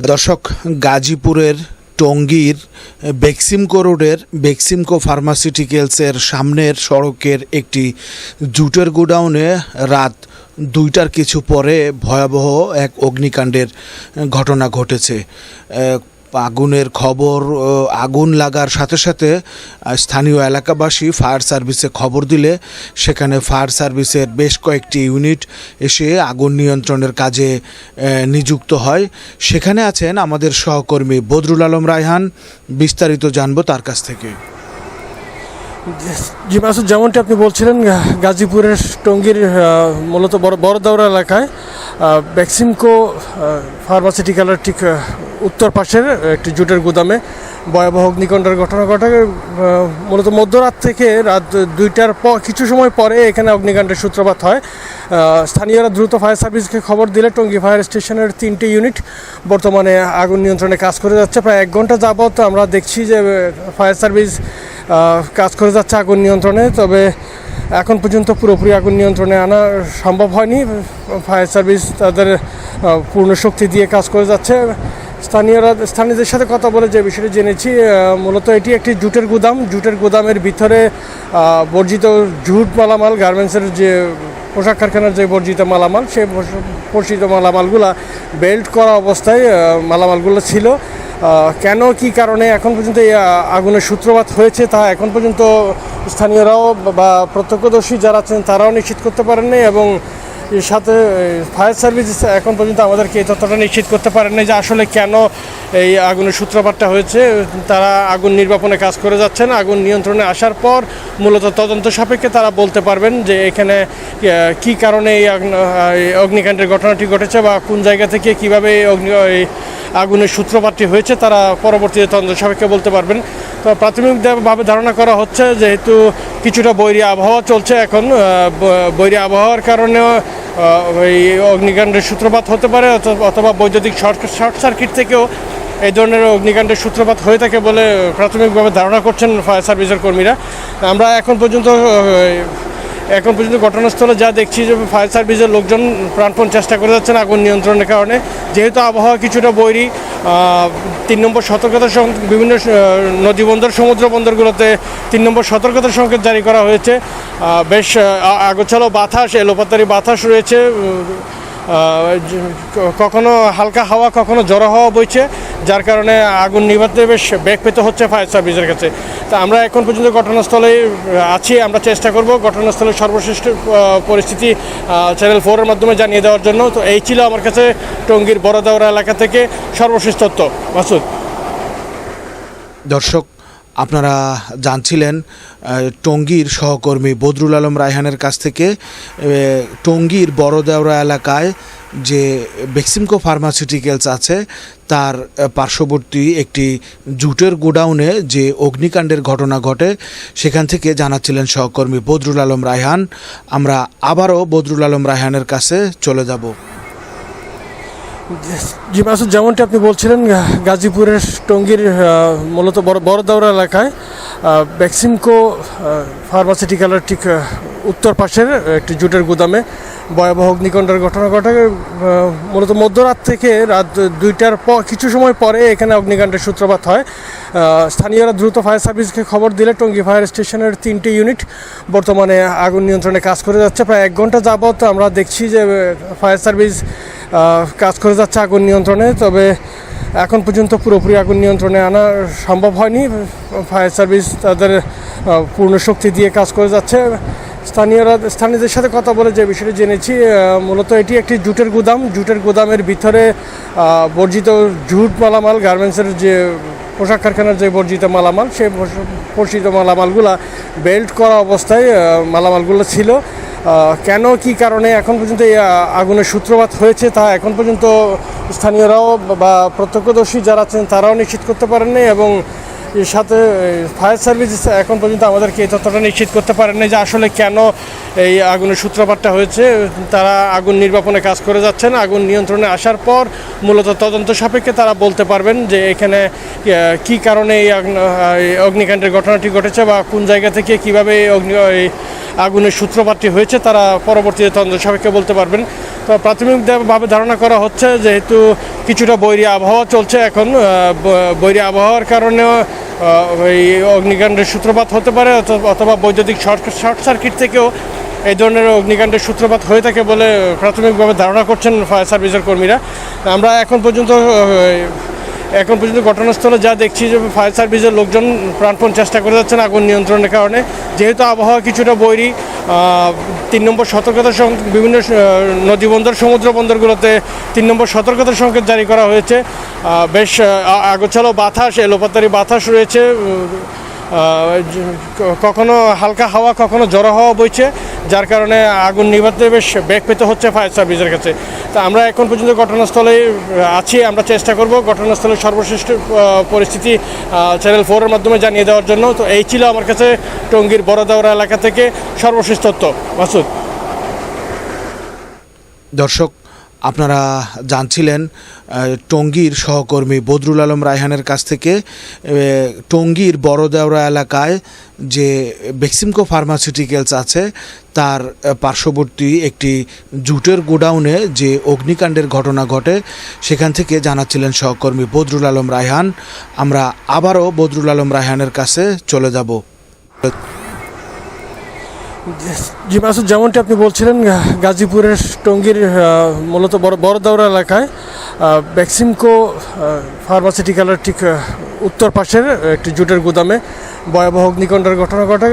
দর্শক, গাজীপুরের টঙ্গীর বেক্সিমকো রোডের বেক্সিমকো ফার্মাসিউটিক্যালসের সামনের সড়কের একটি জুটের গোডাউনে রাত 2টার কিছু পরে ভয়াবহ এক অগ্নিকাণ্ডের ঘটনা ঘটেছে। আগুনের খবর, আগুন লাগার সাথে সাথে স্থানীয় এলাকাবাসী ফায়ার সার্ভিসে খবর দিলে সেখানে ফায়ার সার্ভিসের বেশ কয়েকটি ইউনিট এসে আগুন নিয়ন্ত্রণের কাজে নিযুক্ত হয়। সেখানে আছেন আমাদের সহকর্মী বদরুল আলম রায়হান। বিস্তারিত জানবো তার কাছ থেকে। জি মাসুদ, যেমনটি আপনি বলছিলেন, গাজীপুরের টঙ্গীর মূলত বড়দাউড়া এলাকায় বেক্সিমকো ফার্মাসিউটিক্যালের ঠিক উত্তর পাশের একটি জুটের গুদামে ভয়াবহ অগ্নিকাণ্ডের ঘটনা ঘটে। মূলত মধ্যরাত থেকে রাত 2টার কিছু সময় পরে এখানে অগ্নিকাণ্ডের সূত্রপাত হয়। স্থানীয়রা দ্রুত ফায়ার সার্ভিসকে খবর দিলে টঙ্গী ফায়ার স্টেশনের 3টি ইউনিট বর্তমানে আগুন নিয়ন্ত্রণে কাজ করে যাচ্ছে। প্রায় 1 ঘন্টা যাবত আমরা দেখছি যে ফায়ার সার্ভিস কাজ করে যাচ্ছে আগুন নিয়ন্ত্রণে। তবে এখন পর্যন্ত পুরোপুরি আগুন নিয়ন্ত্রণে আনা সম্ভব হয়নি। ফায়ার সার্ভিস তাদের পূর্ণ শক্তি দিয়ে কাজ করে যাচ্ছে। স্থানীয়দের সাথে কথা বলে যে বিষয়টি জেনেছি, মূলত এটি একটি জুটের গুদামের ভিতরে বর্জিত জুট মালামাল, গার্মেন্টসের যে পোশাক কারখানার যে বর্জিত মালামাল, সেই বর্জিত মালামালগুলা বেল্ট করা অবস্থায় মালামালগুলো ছিল। কেন, কি কারণে এখন পর্যন্ত এই আগুনের সূত্রপাত হয়েছে তা এখন পর্যন্ত স্থানীয়রাও বা প্রত্যক্ষদর্শী যারা আছেন তারাও নিশ্চিত করতে পারেননি, এবং এর সাথে ফায়ার সার্ভিস এখন পর্যন্ত আমাদেরকে এই তথ্যটা নিশ্চিত করতে পারেননি যে আসলে কেন এই আগুনের সূত্রপাতটা হয়েছে। তারা আগুন নির্বাপনে কাজ করে যাচ্ছেন। আগুন নিয়ন্ত্রণে আসার পর মূলত তদন্ত সাপেক্ষে তারা বলতে পারবেন যে এখানে কি কারণে এই অগ্নিকাণ্ডের ঘটনাটি ঘটেছে বা কোন জায়গা থেকে কীভাবে এই আগুনের সূত্রপাতটি হয়েছে তারা পরবর্তীতে তদন্ত সাপেক্ষে বলতে পারবেন। তো প্রাথমিকভাবে ধারণা করা হচ্ছে যেহেতু কিছুটা বৈরী আবহাওয়া চলছে এখন, বৈরী আবহাওয়ার কারণেও এই অগ্নিকাণ্ডের সূত্রপাত হতে পারে, অথবা বৈদ্যুতিক শর্ট সার্কিট থেকেও এই ধরনের অগ্নিকাণ্ডের সূত্রপাত হয়ে থাকে বলে প্রাথমিকভাবে ধারণা করছেন ফায়ার সার্ভিসের কর্মীরা। আমরা এখন পর্যন্ত ঘটনাস্থলে যা দেখছি যে ফায়ার সার্ভিসের লোকজন প্রাণপণ চেষ্টা করে যাচ্ছেন আগুন নিয়ন্ত্রণের কারণে। যেহেতু আবহাওয়া কিছুটা বৈরী, 3 নম্বর সতর্কতার বিভিন্ন নদীবন্দর, সমুদ্র বন্দরগুলোতে 3 নম্বর সতর্কতার সংকেত জারি করা হয়েছে। বেশ আগোছালো বাতাস, এলোপাতারি বাতাস রয়েছে। কখনো হালকা হাওয়া, কখনো জড়ো হাওয়া বইছে, যার কারণে আগুন নিভাতে বেশ বেগ পেতে হচ্ছে ফায়ার সার্ভিসের কাছে। তা আমরা এখন পর্যন্ত ঘটনাস্থলে আছি। আমরা চেষ্টা করব ঘটনাস্থলের সর্বশ্রেষ্ঠ পরিস্থিতি চ্যানেল 4-এর মাধ্যমে জানিয়ে দেওয়ার জন্য। তো এই ছিল আমার কাছে টঙ্গীর বড়দাউড়া এলাকা থেকে সর্বশেষ তথ্য। মাসুদ। দর্শক, আপনারা জানছিলেন টঙ্গীর সহকর্মী বদরুল আলম রায়হানের কাছ থেকে। টঙ্গীর বড়দাউড়া এলাকায় যে বেক্সিমকো ফার্মাসিউটিক্যালস আছে তার পার্শ্ববর্তী একটি জুটের গোডাউনে যে অগ্নিকাণ্ডের ঘটনা ঘটে সেখান থেকে জানাচ্ছিলেন সহকর্মী বদরুল আলম রায়হান। আমরা আবারও বদরুল আলম রায়হানের কাছে চলে যাব। জি মাসুদ, যেমনটি আপনি বলছিলেন, গাজীপুরের টঙ্গীর মূলত বড়দাউড়া এলাকায় বেক্সিমকো ফার্মাসিউটিক্যালের ঠিক উত্তর পাশের একটি জুটের গুদামে ভয়াবহ অগ্নিকাণ্ডের ঘটনা ঘটে। মূলত মধ্যরাত থেকে রাত 2টার কিছু সময় পরে এখানে অগ্নিকাণ্ডের সূত্রপাত হয়। স্থানীয়রা দ্রুত ফায়ার সার্ভিসকে খবর দিলে টঙ্গী ফায়ার স্টেশনের 3টি ইউনিট বর্তমানে আগুন নিয়ন্ত্রণে কাজ করে যাচ্ছে। প্রায় 1 ঘন্টা যাবত আমরা দেখছি যে ফায়ার সার্ভিস কাজ করে যাচ্ছে আগুন নিয়ন্ত্রণে। তবে এখন পর্যন্ত পুরোপুরি আগুন নিয়ন্ত্রণে আনা সম্ভব হয়নি। ফায়ার সার্ভিস তাদের পূর্ণ শক্তি দিয়ে কাজ করে যাচ্ছে। স্থানীয়দের সাথে কথা বলে যে বিষয়টি জেনেছি, মূলত এটি একটি জুটের গুদামের ভিতরে বর্জিত জুট মালামাল, গার্মেন্টসের যে পোশাক কারখানার যে বর্জিত মালামাল, সেই বর্জিত মালামালগুলা বেল্ট করা অবস্থায় মালামালগুলো ছিল। কেন, কি কারণে এখন পর্যন্ত এই আগুনের সূত্রপাত হয়েছে তা এখন পর্যন্ত স্থানীয়রাও বা প্রত্যক্ষদর্শী যারা আছেন তারাও নিশ্চিত করতে পারেননি, এবং এর সাথে ফায়ার সার্ভিস এখন পর্যন্ত আমাদেরকে এই তথ্যটা নিশ্চিত করতে পারেননি যে আসলে কেন এই আগুনের সূত্রপাতটা হয়েছে। তারা আগুন নির্বাপনে কাজ করে যাচ্ছেন। আগুন নিয়ন্ত্রণে আসার পর মূলত তদন্ত সাপেক্ষে তারা বলতে পারবেন যে এখানে কি কারণে এই অগ্নিকাণ্ডের ঘটনাটি ঘটেছে বা কোন জায়গা থেকে কীভাবে এই আগুনের সূত্রপাতটি হয়েছে তারা পরবর্তীতে তদন্ত সাপেক্ষে বলতে পারবেন। তো প্রাথমিকভাবে ধারণা করা হচ্ছে যেহেতু কিছুটা বৈরী আবহাওয়া চলছে এখন, বৈরী আবহাওয়ার কারণেও এই অগ্নিকাণ্ডের সূত্রপাত হতে পারে অথবা বৈদ্যুতিক শর্ট সার্কিট থেকেও এই ধরনের অগ্নিকাণ্ডের সূত্রপাত হয়ে থাকে বলে প্রাথমিকভাবে ধারণা করছেন ফায়ার সার্ভিসের কর্মীরা। আমরা এখন পর্যন্ত ঘটনাস্থলে যা দেখছি যে ফায়ার সার্ভিসের লোকজন প্রাণপণ চেষ্টা করে যাচ্ছেন আগুন নিয়ন্ত্রণের কারণে। যেহেতু আবহাওয়া কিছুটা বৈরী, 3 নম্বর সতর্কতার বিভিন্ন নদীবন্দর সমুদ্র বন্দরগুলোতে 3 নম্বর সতর্কতার সংকেত জারি করা হয়েছে। বেশ আগোছালো বাতাস, এলোপাতারি বাতাস রয়েছে, কখনো হালকা হাওয়া কখনো জড়ো হাওয়া বইছে, যার কারণে আগুন নিভাতে বেশ বেগ পেতে হচ্ছে ফায়ার সার্ভিসের কাছে। তা আমরা এখন পর্যন্ত ঘটনাস্থলে আছি, আমরা চেষ্টা করব ঘটনাস্থলের সর্বশেষ পরিস্থিতি চ্যানেল 4-এর মাধ্যমে জানিয়ে দেওয়ার জন্য। তো এই ছিল আমার কাছে টঙ্গীর বড়দাওরা এলাকা থেকে সর্বশেষ তথ্য। মাসুদ। দর্শক, আপনারা জানছিলেন টঙ্গীর সহকর্মী বদরুল আলম রায়হানের কাছ থেকে টঙ্গীর বড়দেওরা এলাকায় যে বেক্সিমকো ফার্মাসিউটিক্যালস আছে তার পার্শ্ববর্তী একটি জুটের গোডাউনে যে অগ্নিকাণ্ডের ঘটনা ঘটে সেখান থেকে জানাচ্ছিলেন সহকর্মী বদরুল আলম রায়হান। আমরা আবারও বদরুল আলম রায়হানের কাছে চলে যাব। জি মাসুদ, যেমনটি আপনি বলছিলেন, গাজীপুরের টঙ্গীর মূলত বড়দাওরা এলাকায় বেক্সিমকো ফার্মাসিউটিক্যালের ঠিক উত্তর পাশের একটি জুটের গুদামে ভয়াবহ অগ্নিকাণ্ডের ঘটনা ঘটে।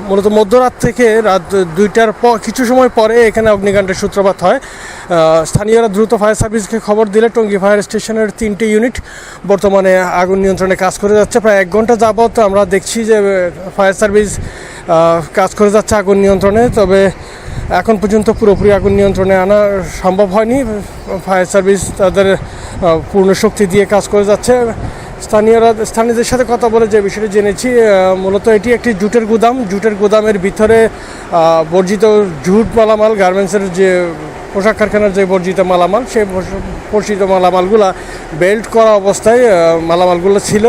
মূলত মধ্যরাত থেকে রাত 2টার কিছু সময় পরে এখানে অগ্নিকাণ্ডের সূত্রপাত হয়। স্থানীয়রা দ্রুত ফায়ার সার্ভিসকে খবর দিলে টঙ্গী ফায়ার স্টেশনের 3টি ইউনিট বর্তমানে আগুন নিয়ন্ত্রণে কাজ করে যাচ্ছে। প্রায় 1 ঘন্টা যাবত আমরা দেখছি যে ফায়ার সার্ভিস কাজ করে যাচ্ছে আগুন নিয়ন্ত্রণে। তবে এখন পর্যন্ত পুরোপুরি আগুন নিয়ন্ত্রণে আনা সম্ভব হয়নি। ফায়ার সার্ভিস তাদের পূর্ণ শক্তি দিয়ে কাজ করে যাচ্ছে। স্থানীয়দের সাথে কথা বলে যে বিষয়টি জেনেছি, মূলত এটি একটি জুটের গুদামের ভিতরে বর্জিত জুট মালামাল, গার্মেন্টসের যে পোশাক কারখানার যে বর্জিত মালামাল, সেই বর্জিত মালামালগুলা বেল্ট করা অবস্থায় মালামালগুলো ছিল।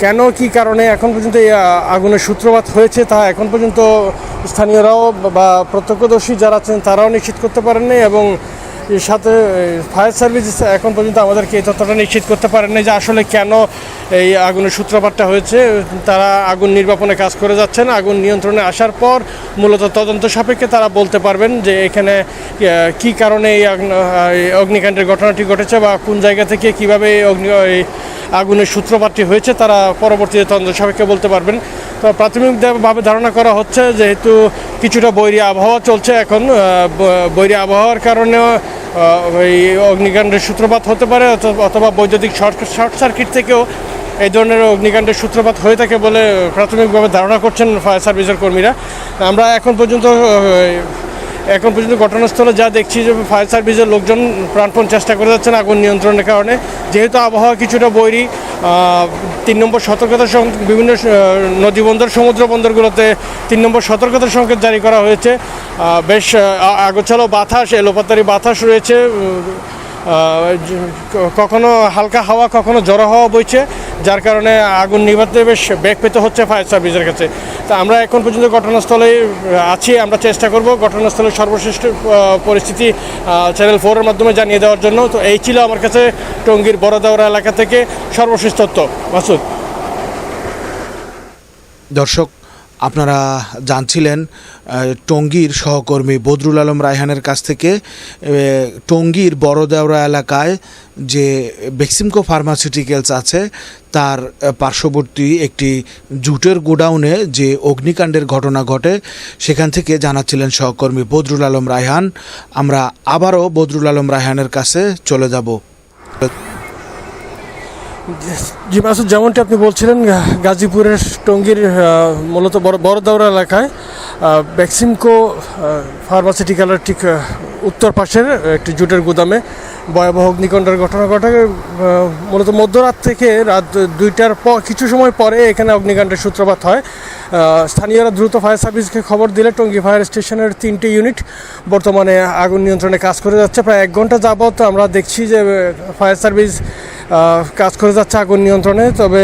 কেন কি কারণে এখন পর্যন্ত এই আগুনের সূত্রপাত হয়েছে তা এখন পর্যন্ত স্থানীয়রাও বা প্রত্যক্ষদর্শী যারা আছেন তারাও নিশ্চিত করতে পারেননি, এবং এর সাথে ফায়ার সার্ভিস এখন পর্যন্ত আমাদেরকে এই তথ্যটা নিশ্চিত করতে পারেননি যে আসলে কেন এই আগুনের সূত্রপাতটা হয়েছে। তারা আগুন নির্বাপনে কাজ করে যাচ্ছেন। আগুন নিয়ন্ত্রণে আসার পর মূলত তদন্ত সাপেক্ষে তারা বলতে পারবেন যে এখানে কি কারণে এই অগ্নিকাণ্ডের ঘটনাটি ঘটেছে বা কোন জায়গা থেকে কীভাবে এই আগুনের সূত্রপাতটি হয়েছে তারা পরবর্তীতে তদন্ত সাপেক্ষে বলতে পারবেন। তো প্রাথমিকভাবে ধারণা করা হচ্ছে যেহেতু কিছুটা বৈরী আবহাওয়া চলছে এখন, বৈরী আবহাওয়ার কারণেও এই অগ্নিকাণ্ডের সূত্রপাত হতে পারে অথবা বৈদ্যুতিক শর্ট সার্কিট থেকেও এই ধরনের অগ্নিকাণ্ডের সূত্রপাত হয়ে থাকে বলে প্রাথমিকভাবে ধারণা করছেন ফায়ার সার্ভিসের কর্মীরা। আমরা এখন পর্যন্ত ঘটনাস্থলে যা দেখছি যে ফায়ার সার্ভিসের লোকজন প্রাণপণ চেষ্টা করে যাচ্ছেন আগুন নিয়ন্ত্রণের কারণে। যেহেতু আবহাওয়া কিছুটা বৈরী, 3 নম্বর সতর্কতার বিভিন্ন নদীবন্দর সমুদ্র বন্দরগুলোতে 3 নম্বর সতর্কতার সংকেত জারি করা হয়েছে। বেশ আগোছালো বাতাস, এলোপাতারি বাতাস রয়েছে, কখনো হালকা হাওয়া কখনো জড়ো হাওয়া বইছে, যার কারণে আগুন নিভাতে বেশ বেগ পেতে হচ্ছে ফায়ার সার্ভিসের কাছে। তা আমরা এখন পর্যন্ত ঘটনাস্থলে আছি, আমরা চেষ্টা করব ঘটনাস্থলের সর্বশেষ পরিস্থিতি চ্যানেল 4-এর মাধ্যমে জানিয়ে দেওয়ার জন্য। তো এই ছিল আমার কাছে টঙ্গীর বড়দাওরা এলাকা থেকে সর্বশেষ তথ্য। মাসুদ। দর্শক, আপনারা জানছিলেন টঙ্গীর সহকর্মী বদরুল আলম রায়হানের কাছ থেকে টঙ্গীর বড়দেওরা এলাকায় যে বেক্সিমকো ফার্মাসিউটিক্যালস আছে তার পার্শ্ববর্তী একটি জুটের গোডাউনে যে অগ্নিকাণ্ডের ঘটনা ঘটে সেখান থেকে জানাচ্ছিলেন সহকর্মী বদরুল আলম রায়হান। আমরা আবারও বদরুল আলম রায়হানের কাছে চলে যাব। জি মাসুদ, যেমনটি আপনি বলছিলেন, গাজীপুরের টঙ্গীর মূলত বড়দাউড়া এলাকায় বেক্সিমকো ফার্মাসিউটিক্যালের ঠিক উত্তর পাশের একটি জুটের গুদামে ভয়াবহ অগ্নিকাণ্ডের ঘটনা ঘটে। মূলত মধ্যরাত থেকে রাত 2টার কিছু সময় পরে এখানে অগ্নিকাণ্ডের সূত্রপাত হয়। স্থানীয়রা দ্রুত ফায়ার সার্ভিসকে খবর দিলে টঙ্গী ফায়ার স্টেশনের 3টি ইউনিট বর্তমানে আগুন নিয়ন্ত্রণে কাজ করে যাচ্ছে। প্রায় 1 ঘন্টা যাবৎ আমরা দেখছি যে ফায়ার সার্ভিস কাজ করে যাচ্ছে আগুন নিয়ন্ত্রণে। তবে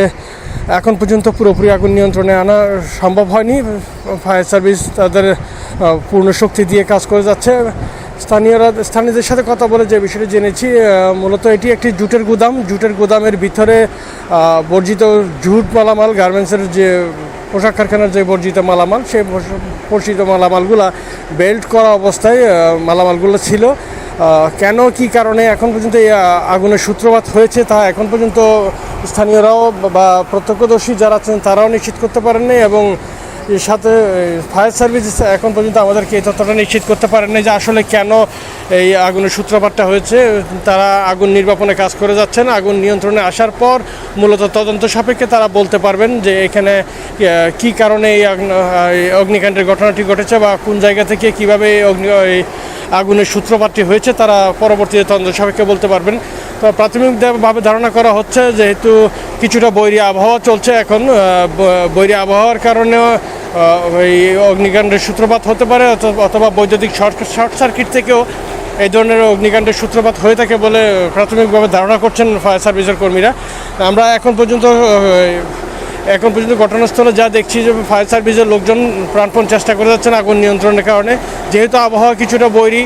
এখন পর্যন্ত পুরোপুরি আগুন নিয়ন্ত্রণে আনা সম্ভব হয়নি। ফায়ার সার্ভিস তাদের পূর্ণ শক্তি দিয়ে কাজ করে যাচ্ছে। স্থানীয়দের সাথে কথা বলে যে বিষয়টি জেনেছি, মূলত এটি একটি জুটের গুদাম। জুটের গুদামের ভিতরে বর্জিত জুট মালামাল, গার্মেন্টসের যে পোশাক কারখানার যে বর্জিত মালামাল, সেই বর্জিত মালামালগুলা বেল্ট করা অবস্থায় মালামালগুলো ছিল। কেন কি কারণে এখন পর্যন্ত এই আগুনের সূত্রপাত হয়েছে তা এখন পর্যন্ত স্থানীয়রাও বা প্রত্যক্ষদর্শী যারা আছেন তারাও নিশ্চিত করতে পারেননি, এবং এর সাথে ফায়ার সার্ভিস এখন পর্যন্ত আমাদেরকে এই তথ্যটা নিশ্চিত করতে পারেননি যে আসলে কেন এই আগুনের সূত্রপাতটা হয়েছে। তারা আগুন নির্বাপনে কাজ করে যাচ্ছেন। আগুন নিয়ন্ত্রণে আসার পর মূলত তদন্ত সাপেক্ষে তারা বলতে পারবেন যে এখানে কি কারণে এই অগ্নিকাণ্ডের ঘটনাটি ঘটেছে বা কোন জায়গা থেকে কীভাবে আগুনের সূত্রপাতটি হয়েছে, তারা পরবর্তীতে তদন্ত সাপেক্ষে বলতে পারবেন। তো প্রাথমিকভাবে ধারণা করা হচ্ছে যেহেতু কিছুটা বৈরী আবহাওয়া চলছে এখন, বৈরী আবহাওয়ার কারণেও এই অগ্নিকাণ্ডের সূত্রপাত হতে পারে, অথবা বৈদ্যুতিক শর্ট সার্কিট থেকেও এই ধরনের অগ্নিকাণ্ডের সূত্রপাত হয়ে থাকে বলে প্রাথমিকভাবে ধারণা করছেন ফায়ার সার্ভিসের কর্মীরা। আমরা এখন পর্যন্ত ঘটনাস্থলে যা দেখছি যে ফায়ার সার্ভিসের লোকজন প্রাণপণ চেষ্টা করে যাচ্ছেন আগুন নিয়ন্ত্রণের কারণে। যেহেতু আবহাওয়া কিছুটা বৈরী,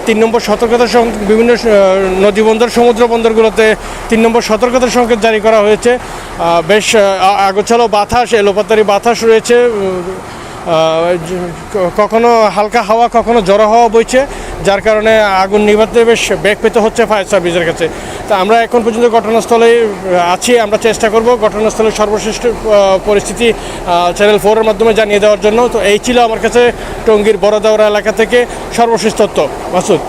3 নম্বর সতর্কতার বিভিন্ন নদীবন্দর, সমুদ্র বন্দরগুলোতে 3 নম্বর সতর্কতার সংকেত জারি করা হয়েছে। বেশ আগোছালো বাতাস, এলোপাতারি বাতাস রয়েছে। কখনো হালকা হাওয়া, কখনো জড়ো হাওয়া বইছে, যার কারণে আগুন নিভাতে বেশ বেগ পেতে হচ্ছে ফায়ার সার্ভিসের কাছে। তা আমরা এখন পর্যন্ত ঘটনাস্থলে আছি। আমরা চেষ্টা করব ঘটনাস্থলের সর্বশেষ পরিস্থিতি চ্যানেল 4-এর মাধ্যমে জানিয়ে দেওয়ার জন্য। তো এই ছিল আমার কাছে টঙ্গীর বড়দাউড়া এলাকা থেকে সর্বশেষ তথ্য। মাসুদ।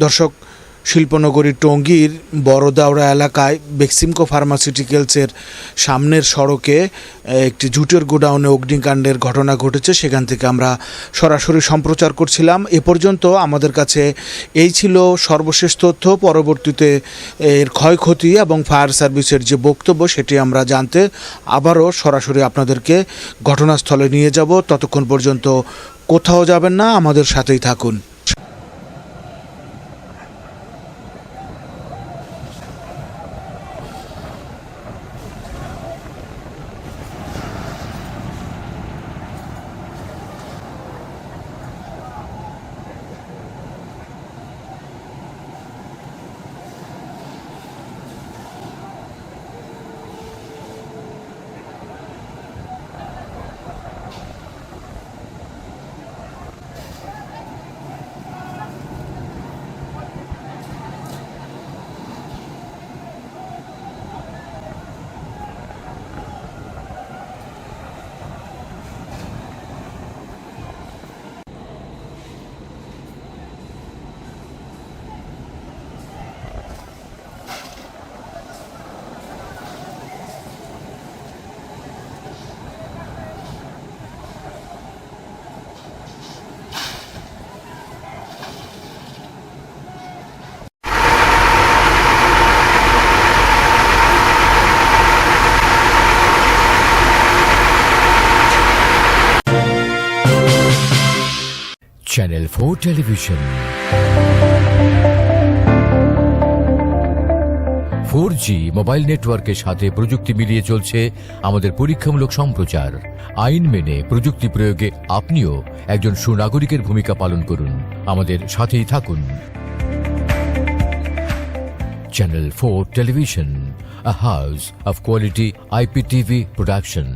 দর্শক, শিল্পনগরী টঙ্গীর বড়দাউড়া এলাকায় বেক্সিমকো ফার্মাসিউটিক্যালসের সামনের সড়কে একটি জুটের গোডাউনে অগ্নিকাণ্ডের ঘটনা ঘটেছে, সেখান থেকে আমরা সরাসরি সম্প্রচার করছিলাম। এ পর্যন্ত আমাদের কাছে এই ছিল সর্বশেষ তথ্য। পরবর্তীতে এর ক্ষয়ক্ষতি এবং ফায়ার সার্ভিসের যে বক্তব্য সেটি আমরা জানতে আবারও সরাসরি আপনাদেরকে ঘটনাস্থলে নিয়ে যাব। ততক্ষণ পর্যন্ত কোথাও যাবেন না, আমাদের সাথেই থাকুন। চ্যানেল 4 টেলিভিশন, 4G মোবাইল নেটওয়ার্কের সাথে প্রযুক্তি মিলিয়ে চলছে আমাদের পরীক্ষামূলক সম্প্রচার। আইন মেনে প্রযুক্তি প্রয়োগে আপনিও একজন সুনাগরিকের ভূমিকা পালন করুন, আমাদের সাথেই থাকুন। Channel 4 television, a house of quality IPTV production.